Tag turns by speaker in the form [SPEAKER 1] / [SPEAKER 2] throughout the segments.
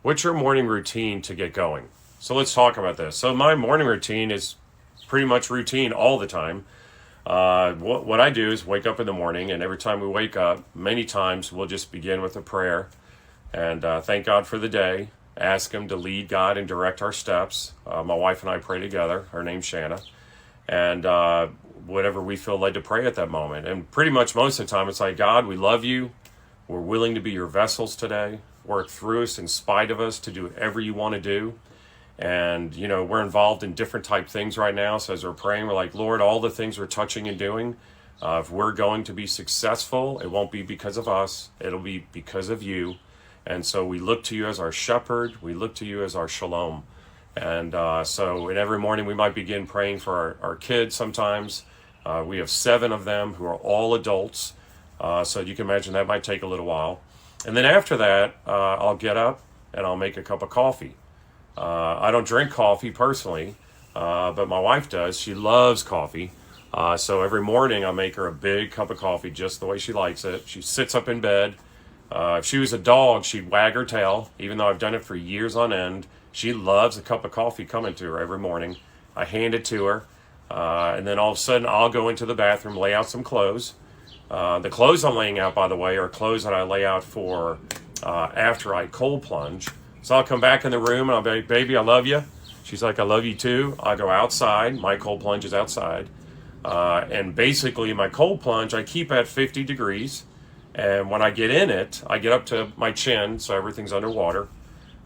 [SPEAKER 1] What's your morning routine to get going? So let's talk about this. So my morning routine is pretty much routine all the time. What I do is wake up in the morning, and every time we wake up, many times we'll just begin with a prayer and thank God for the day. Ask Him to lead, God, and direct our steps. My wife and I pray together. Her name's Shanna, and whatever we feel led to pray at that moment. And pretty much most of the time, it's like, God, we love you. We're willing to be your vessels today. Work through us in spite of us to do whatever you want to do. And, we're involved in different type things right now. So as we're praying, we're like, Lord, all the things we're touching and doing, if we're going to be successful, it won't be because of us. It'll be because of you. And so we look to you as our shepherd. We look to you as our shalom. And so in every morning we might begin praying for our kids sometimes. We have 7 of them who are all adults. So you can imagine that might take a little while. And then after that, I'll get up and I'll make a cup of coffee. I don't drink coffee personally, but my wife does. She loves coffee. So every morning I make her a big cup of coffee just the way she likes it. She sits up in bed. If she was a dog, she'd wag her tail, even though I've done it for years on end. She loves a cup of coffee coming to her every morning. I hand it to her, and then all of a sudden I'll go into the bathroom, lay out some clothes. The clothes I'm laying out, by the way, are clothes that I lay out for after I cold plunge. So I'll come back in the room and I'll be like, baby, I love you. She's like, I love you too. I go outside. My cold plunge is outside. And basically my cold plunge, I keep at 50 degrees. And when I get in it, I get up to my chin, so everything's underwater.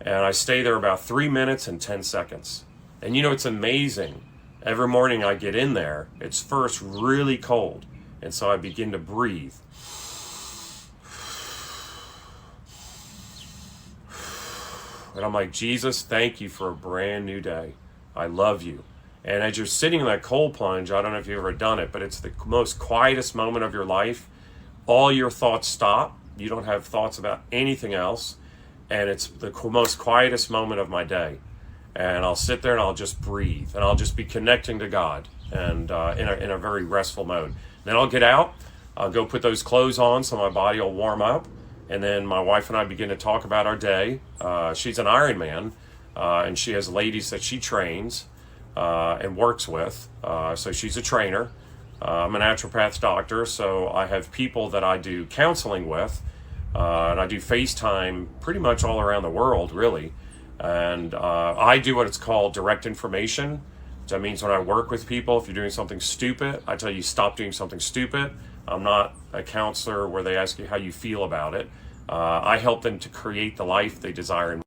[SPEAKER 1] And I stay there about 3 minutes and 10 seconds. And it's amazing. Every morning I get in there, it's first really cold. And so I begin to breathe. And I'm like, Jesus, thank you for a brand new day. I love you. And as you're sitting in that cold plunge, I don't know if you've ever done it, but it's the most quietest moment of your life. All your thoughts stop. You don't have thoughts about anything else. And it's the most quietest moment of my day. And I'll sit there and I'll just breathe. And I'll just be connecting to God and in a very restful mode. Then I'll get out. I'll go put those clothes on so my body will warm up. And then my wife and I begin to talk about our day. She's an Ironman, and she has ladies that she trains and works with. So she's a trainer. I'm a naturopath doctor, so I have people that I do counseling with. And I do FaceTime pretty much all around the world, really. And I do what it's called direct information. That means when I work with people, if you're doing something stupid, I tell you stop doing something stupid. I'm not a counselor where they ask you how you feel about it. I help them to create the life they desire in